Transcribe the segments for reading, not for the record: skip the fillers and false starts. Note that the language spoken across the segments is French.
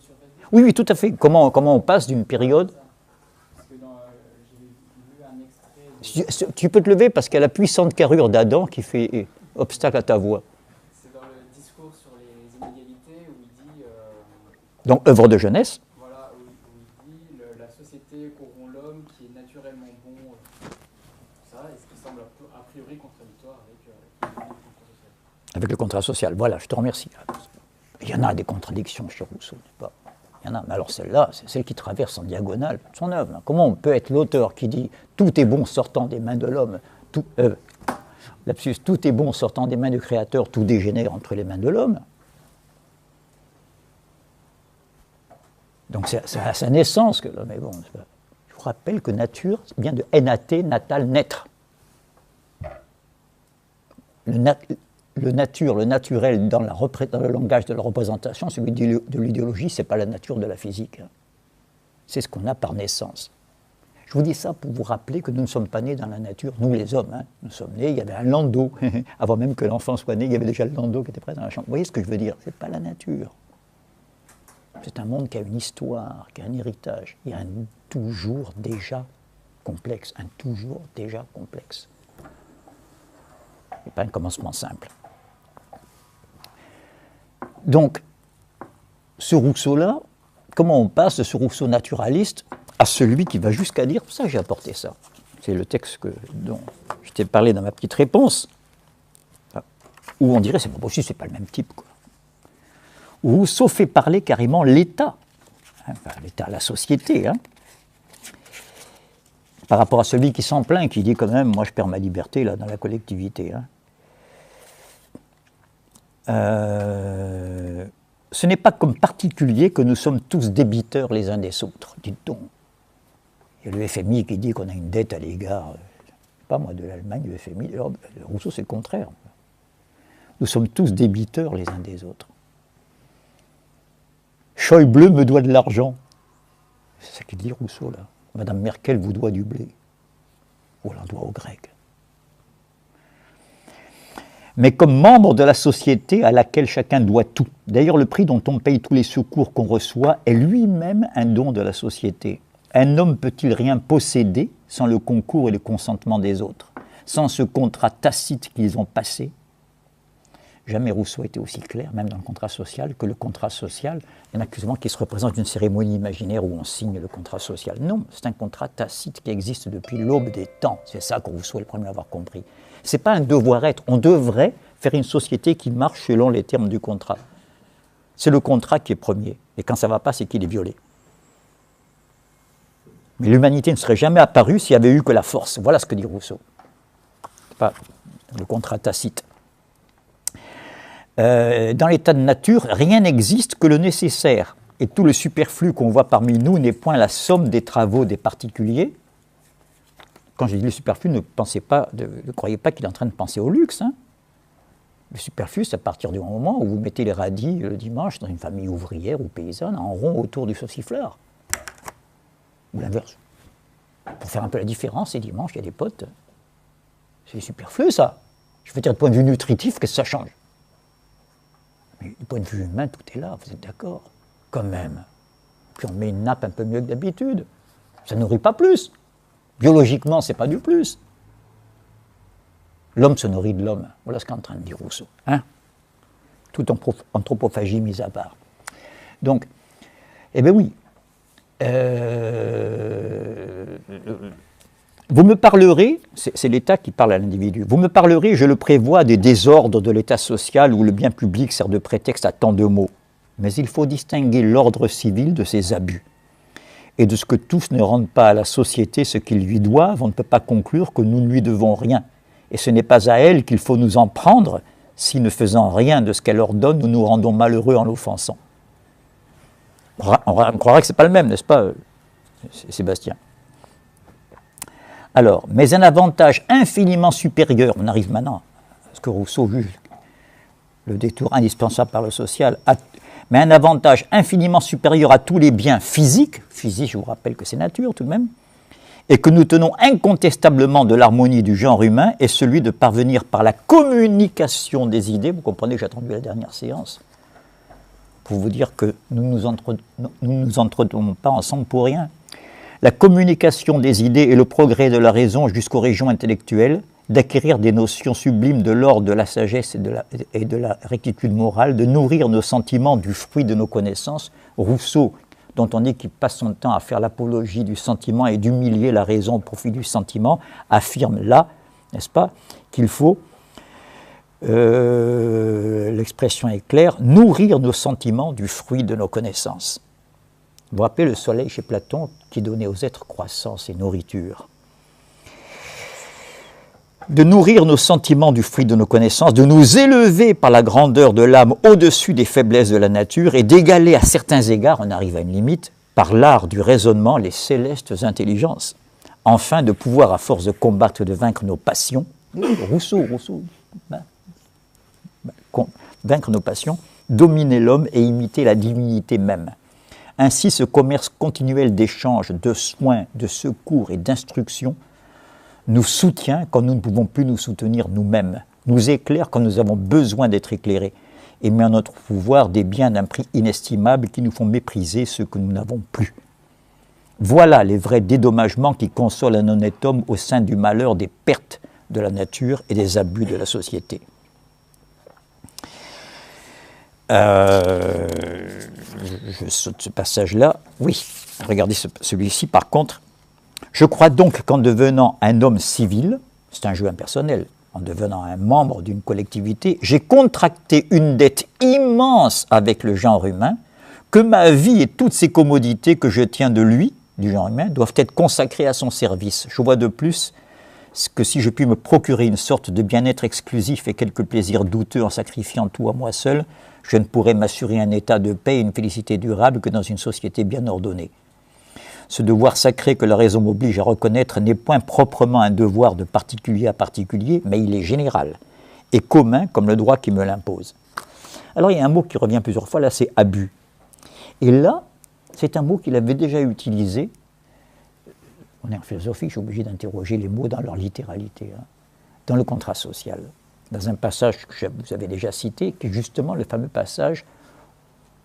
sur Facebook. Oui, oui, tout à fait. Comment on passe d'une période... Parce que j'ai lu un extrait... Tu peux te lever parce qu'il y a la puissante carrure d'Adam qui fait obstacle à ta voix. C'est dans le discours sur les inégalités où il dit... Donc, œuvre de jeunesse. Voilà, où il dit la société corrompt l'homme qui est naturellement bon, ça, et ce qui semble a priori contradictoire avec le contrat social. Avec le contrat social. Voilà, je te remercie. Il y en a des contradictions chez Rousseau, n'est-ce pas? Il y en a, mais alors celle-là, c'est celle qui traverse en diagonale son œuvre. Comment on peut être l'auteur qui dit « tout est bon sortant des mains de l'homme », lapsus, tout est bon sortant des mains du Créateur, tout dégénère entre les mains de l'homme. Donc c'est à sa naissance que l'homme est bon. Je vous rappelle que nature vient de nat, natal, naître. Le naturel dans le langage de la représentation, celui de l'idéologie, ce n'est pas la nature de la physique. C'est ce qu'on a par naissance. Je vous dis ça pour vous rappeler que nous ne sommes pas nés dans la nature, nous les hommes. Nous sommes nés, il y avait un landau. Avant même que l'enfant soit né, il y avait déjà le landau qui était prêt dans la chambre. Vous voyez ce que je veux dire? Ce n'est pas la nature. C'est un monde qui a une histoire, qui a un héritage. Il y a un toujours déjà complexe, un toujours déjà complexe. Et pas un commencement simple. Donc, ce Rousseau-là, comment on passe de ce Rousseau naturaliste à celui qui va jusqu'à dire, ça j'ai apporté ça. C'est le texte dont je t'ai parlé dans ma petite réponse, où on dirait c'est pas possible, c'est pas le même type, quoi. Où Rousseau fait parler carrément l'État, l'État, la société, par rapport à celui qui s'en plaint, qui dit quand même, moi je perds ma liberté là dans la collectivité. Ce n'est pas comme particulier que nous sommes tous débiteurs les uns des autres, dites-donc. Il y a le FMI qui dit qu'on a une dette à l'égard, pas moi, de l'Allemagne, du FMI. Alors, Rousseau, c'est le contraire. Nous sommes tous débiteurs les uns des autres. Schäuble me doit de l'argent. C'est ça qu'il dit Rousseau, là. Madame Merkel vous doit du blé. Ou elle en doit aux Grecs. Mais comme membre de la société à laquelle chacun doit tout. D'ailleurs, le prix dont on paye tous les secours qu'on reçoit est lui-même un don de la société. Un homme peut-il rien posséder sans le concours et le consentement des autres, sans ce contrat tacite qu'ils ont passé? Jamais Rousseau a été aussi clair, même dans le contrat social, que le contrat social, il y en a souvent qui se représente d'une cérémonie imaginaire où on signe le contrat social. Non, c'est un contrat tacite qui existe depuis l'aube des temps. C'est ça que Rousseau est le premier à avoir compris. Ce n'est pas un devoir-être. On devrait faire une société qui marche selon les termes du contrat. C'est le contrat qui est premier. Et quand ça ne va pas, c'est qu'il est violé. Mais l'humanité ne serait jamais apparue s'il n'y avait eu que la force. Voilà ce que dit Rousseau. C'est pas le contrat tacite. Dans l'état de nature, rien n'existe que le nécessaire. Et tout le superflu qu'on voit parmi nous n'est point la somme des travaux des particuliers. Quand je dis le superflu, ne croyez pas qu'il est en train de penser au luxe. Le superflu, c'est à partir du moment où vous mettez les radis le dimanche dans une famille ouvrière ou paysanne en rond autour du sauciflard. Ou l'inverse. Pour faire un peu la différence, c'est dimanche, il y a des potes. C'est superflu, ça. Je veux dire, du point de vue nutritif, qu'est-ce que ça change? Mais du point de vue humain, tout est là, vous êtes d'accord? Quand même. Puis on met une nappe un peu mieux que d'habitude. Ça ne nourrit pas plus. Biologiquement, ce n'est pas du plus. L'homme se nourrit de l'homme. Voilà ce qu'est en train de dire Rousseau. Toute anthropophagie mise à part. Donc, eh bien oui. Vous me parlerez, c'est l'État qui parle à l'individu, vous me parlerez, je le prévois, des désordres de l'État social où le bien public sert de prétexte à tant de maux. Mais il faut distinguer l'ordre civil de ses abus. Et de ce que tous ne rendent pas à la société ce qu'ils lui doivent, on ne peut pas conclure que nous ne lui devons rien. Et ce n'est pas à elle qu'il faut nous en prendre si, ne faisant rien de ce qu'elle ordonne, nous nous rendons malheureux en l'offensant. On croirait que ce n'est pas le même, n'est-ce pas, Sébastien? Alors, mais un avantage infiniment supérieur, on arrive maintenant à ce que Rousseau juge le détour indispensable par le social, mais un avantage infiniment supérieur à tous les biens physiques, je vous rappelle que c'est nature tout de même, et que nous tenons incontestablement de l'harmonie du genre humain, est celui de parvenir par la communication des idées, vous comprenez que j'ai attendu la dernière séance, pour vous dire que nous ne nous entretenons pas ensemble pour rien. La communication des idées et le progrès de la raison jusqu'aux régions intellectuelles, d'acquérir des notions sublimes de l'ordre de la sagesse et de la rectitude morale, de nourrir nos sentiments du fruit de nos connaissances. Rousseau, dont on dit qu'il passe son temps à faire l'apologie du sentiment et d'humilier la raison au profit du sentiment, affirme là, n'est-ce pas, qu'il faut, l'expression est claire, nourrir nos sentiments du fruit de nos connaissances. Vous vous rappelez le soleil chez Platon qui donnait aux êtres croissance et nourriture. De nourrir nos sentiments du fruit de nos connaissances, de nous élever par la grandeur de l'âme au-dessus des faiblesses de la nature et d'égaler à certains égards, on arrive à une limite, par l'art du raisonnement, les célestes intelligences. Enfin, de pouvoir, à force de combattre et de vaincre nos passions, Rousseau, vaincre nos passions, dominer l'homme et imiter la divinité même. Ainsi, ce commerce continuel d'échange, de soins, de secours et d'instruction nous soutient quand nous ne pouvons plus nous soutenir nous-mêmes, nous éclaire quand nous avons besoin d'être éclairés, et met en notre pouvoir des biens d'un prix inestimable qui nous font mépriser ceux que nous n'avons plus. Voilà les vrais dédommagements qui consolent un honnête homme au sein du malheur des pertes de la nature et des abus de la société. Je saute ce passage-là. Oui, regardez celui-ci par contre. Je crois donc qu'en devenant un homme civil, c'est un jeu impersonnel, en devenant un membre d'une collectivité, j'ai contracté une dette immense avec le genre humain, que ma vie et toutes ces commodités que je tiens de lui, du genre humain, doivent être consacrées à son service. Je vois de plus que si je puis me procurer une sorte de bien-être exclusif et quelques plaisirs douteux en sacrifiant tout à moi seul, je ne pourrais m'assurer un état de paix et une félicité durable que dans une société bien ordonnée. Ce devoir sacré que la raison m'oblige à reconnaître n'est point proprement un devoir de particulier à particulier, mais il est général et commun comme le droit qui me l'impose. Alors il y a un mot qui revient plusieurs fois, là c'est abus. Et là, c'est un mot qu'il avait déjà utilisé. On est en philosophie, je suis obligé d'interroger les mots dans leur littéralité, dans le contrat social, dans un passage que vous avez déjà cité, qui est justement le fameux passage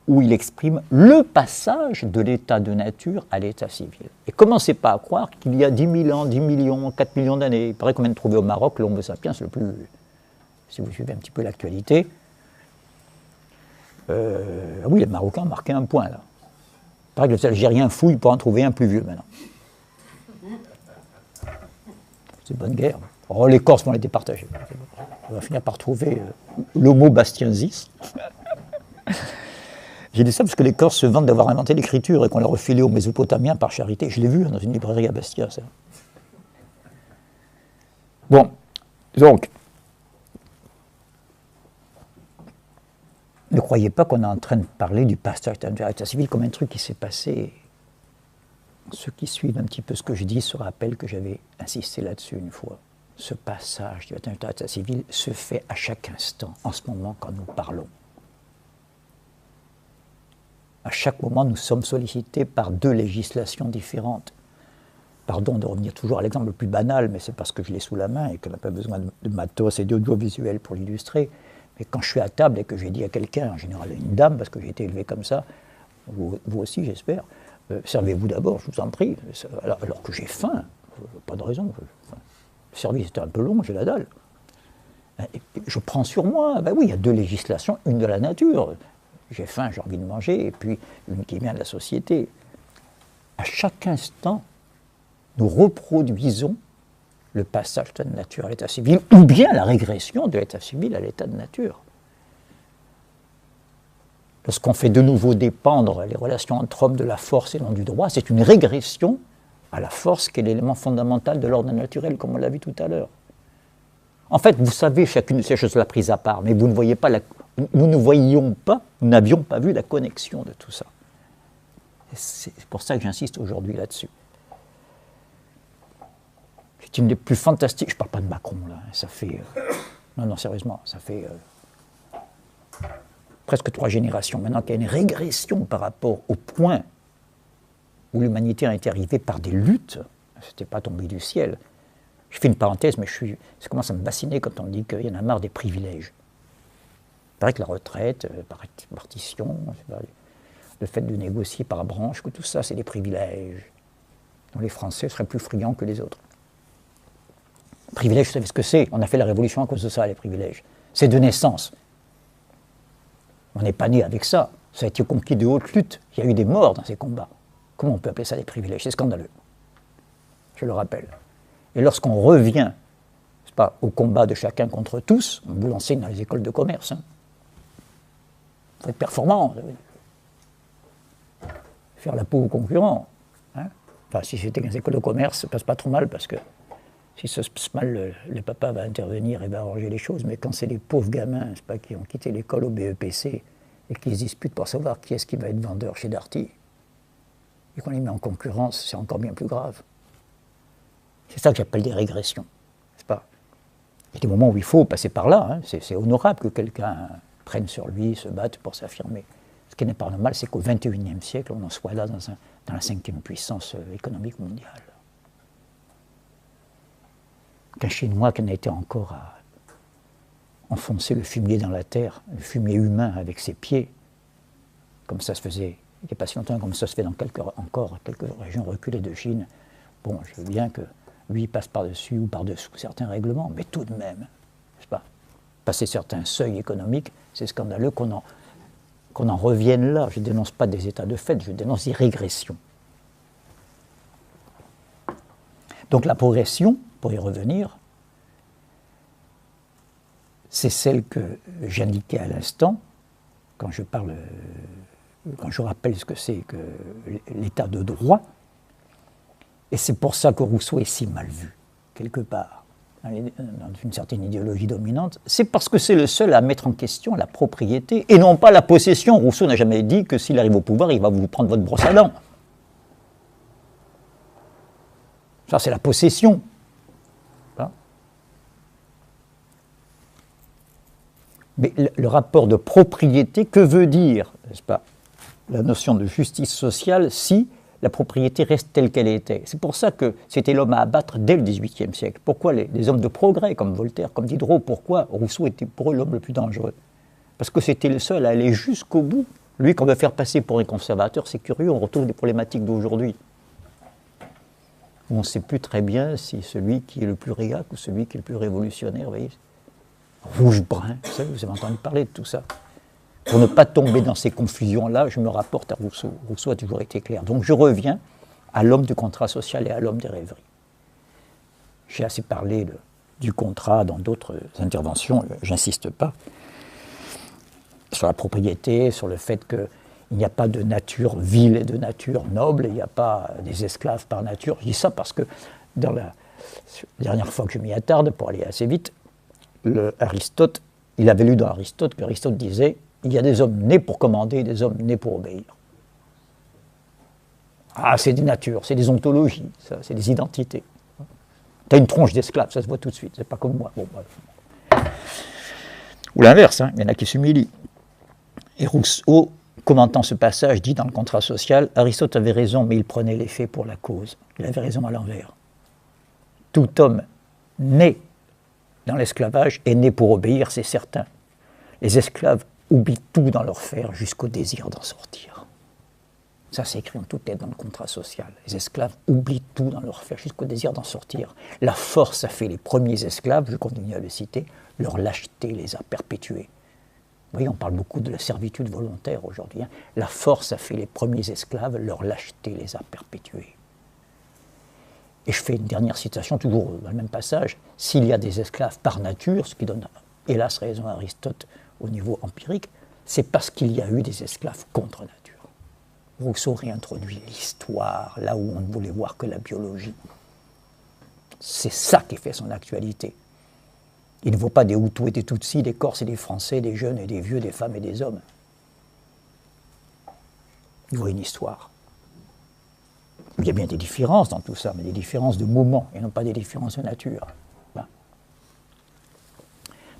où il exprime le passage de l'état de nature à l'état civil. Et commencez pas à croire qu'il y a 10 000 ans, 10 millions, 4 millions d'années. Il paraît qu'on vient de trouver au Maroc l'homo sapiens le plus... Si vous suivez un petit peu l'actualité. Oui, les Marocains ont marqué un point, là. Il paraît que les Algériens fouillent pour en trouver un plus vieux, maintenant. C'est bonne guerre. Oh, les Corses vont les départager. On va finir par trouver l'homo bastiensis. J'ai dit ça parce que les Corses se vantent d'avoir inventé l'écriture et qu'on l'a refilé aux Mésopotamiens par charité. Je l'ai vu dans une librairie à Bastia, ça. Bon, donc, ne croyez pas qu'on est en train de parler du passage à l'état civil comme un truc qui s'est passé. Ceux qui suivent un petit peu ce que je dis se rappellent que j'avais insisté là-dessus une fois. Ce passage du état civil se fait à chaque instant, en ce moment, quand nous parlons. À chaque moment, nous sommes sollicités par deux législations différentes. Pardon de revenir toujours à l'exemple le plus banal, mais c'est parce que je l'ai sous la main et qu'on n'a pas besoin de matos et d'audiovisuel pour l'illustrer. Mais quand je suis à table et que j'ai dit à quelqu'un, en général une dame, parce que j'ai été élevé comme ça, vous aussi j'espère, servez-vous d'abord, je vous en prie, alors que j'ai faim, pas de raison. Le service était un peu long, j'ai la dalle. Je prends sur moi, ben oui, il y a deux législations, une de la nature. J'ai faim, j'ai envie de manger, et puis une qui vient de la société. À chaque instant, nous reproduisons le passage de la nature à l'état civil, ou bien la régression de l'état civil à l'état de nature. Lorsqu'on fait de nouveau dépendre les relations entre hommes de la force et non du droit, c'est une régression à la force qui est l'élément fondamental de l'ordre naturel, comme on l'a vu tout à l'heure. En fait, vous savez chacune de ces choses-là prises à part, mais vous ne voyez pas nous ne voyions pas, nous n'avions pas vu la connexion de tout ça. C'est pour ça que j'insiste aujourd'hui là-dessus. C'est une des plus fantastiques, je ne parle pas de Macron là, ça fait... non, sérieusement, ça fait presque 3 générations maintenant qu'il y a une régression par rapport au point où l'humanité a été arrivée par des luttes, ce n'était pas tombé du ciel. Je fais une parenthèse, mais ça commence à me bassiner quand on dit qu'il y en a marre des privilèges. Il paraît que la retraite, par répartition, le fait de négocier par branche, que tout ça, c'est des privilèges dont les Français seraient plus friands que les autres. Privilèges, vous savez ce que c'est? On a fait la révolution à cause de ça, les privilèges. C'est de naissance. On n'est pas né avec ça. Ça a été conquis de haute lutte. Il y a eu des morts dans ces combats. Comment on peut appeler ça des privilèges? C'est scandaleux. Je le rappelle. Et lorsqu'on revient, c'est pas, au combat de chacun contre tous, on vous l'enseigne dans les écoles de commerce. Il faut être performant. Faire la peau aux concurrents. Enfin, si c'était dans les écoles de commerce, ça passe pas trop mal parce que si ça se passe mal, le papa va intervenir et va arranger les choses. Mais quand c'est les pauvres gamins, c'est pas, qui ont quitté l'école au BEPC et qui se disputent pour savoir qui est-ce qui va être vendeur chez Darty, et qu'on les met en concurrence, c'est encore bien plus grave. C'est ça que j'appelle des régressions. C'est pas. Il y a des moments où il faut passer par là. C'est honorable que quelqu'un prenne sur lui, se batte pour s'affirmer. Ce qui n'est pas normal, c'est qu'au XXIe siècle, on en soit là dans la 5e puissance économique mondiale. Qu'un Chinois qui en a été encore à enfoncer le fumier dans la terre, le fumier humain avec ses pieds, comme ça se faisait, il n'y a pas si longtemps, comme ça se fait dans quelques régions reculées de Chine. Bon, je veux bien que lui passe par-dessus ou par-dessous certains règlements, mais tout de même, n'est-ce pas, passer certains seuils économiques, c'est scandaleux qu'on en revienne là. Je ne dénonce pas des états de fait, je dénonce des régressions. Donc la progression, pour y revenir, c'est celle que j'indiquais à l'instant, quand je rappelle ce que c'est que l'état de droit. Et c'est pour ça que Rousseau est si mal vu, quelque part, dans une certaine idéologie dominante. C'est parce que c'est le seul à mettre en question la propriété, et non pas la possession. Rousseau n'a jamais dit que s'il arrive au pouvoir, il va vous prendre votre brosse à dents. Ça, c'est la possession. Mais le rapport de propriété, que veut dire, n'est-ce pas, la notion de justice sociale si la propriété reste telle qu'elle était? C'est pour ça que c'était l'homme à abattre dès le XVIIIe siècle. Pourquoi les hommes de progrès, comme Voltaire, comme Diderot, pourquoi Rousseau était pour eux l'homme le plus dangereux? Parce que c'était le seul à aller jusqu'au bout. Lui, qu'on veut faire passer pour un conservateur, c'est curieux, on retrouve des problématiques d'aujourd'hui. On ne sait plus très bien si celui qui est le plus réac ou celui qui est le plus révolutionnaire, vous voyez, rouge-brun, vous avez entendu parler de tout ça. Pour ne pas tomber dans ces confusions-là, je me rapporte à Rousseau. Rousseau a toujours été clair. Donc je reviens à l'homme du contrat social et à l'homme des rêveries. J'ai assez parlé du contrat dans d'autres interventions, j'insiste pas. Sur la propriété, sur le fait qu'il n'y a pas de nature vile et de nature noble, il n'y a pas des esclaves par nature. Je dis ça parce que dans la dernière fois que je m'y attarde, pour aller assez vite, Aristote, il avait lu dans Aristote qu'Aristote disait « Il y a des hommes nés pour commander et des hommes nés pour obéir. » Ah, c'est des natures, c'est des ontologies, ça, c'est des identités. Tu as une tronche d'esclave, ça se voit tout de suite, c'est pas comme moi. Bon, ou l'inverse, il y en a qui s'humilient. Et Rousseau, commentant ce passage, dit dans le contrat social, Aristote avait raison, mais il prenait les faits pour la cause. Il avait raison à l'envers. Tout homme né dans l'esclavage est né pour obéir, c'est certain. Les esclaves oublient tout dans leur faire jusqu'au désir d'en sortir. Ça, c'est écrit en toutes lettres dans le contrat social. Les esclaves oublient tout dans leur faire jusqu'au désir d'en sortir. La force a fait les premiers esclaves, je continue à le citer, leur lâcheté les a perpétués. Vous voyez, on parle beaucoup de la servitude volontaire aujourd'hui. La force a fait les premiers esclaves, leur lâcheté les a perpétués. Et je fais une dernière citation, toujours dans le même passage. S'il y a des esclaves par nature, ce qui donne hélas raison à Aristote au niveau empirique, c'est parce qu'il y a eu des esclaves contre nature. Rousseau réintroduit l'histoire, là où on ne voulait voir que la biologie. C'est ça qui fait son actualité. Il ne vaut pas des Hutus et des Tutsis, des Corses et des Français, des jeunes et des vieux, des femmes et des hommes. Il voit une histoire. Il y a bien des différences dans tout ça, mais des différences de moment, et non pas des différences de nature.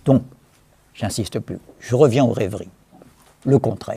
Donc, j'insiste plus, je reviens aux rêveries, le contraire.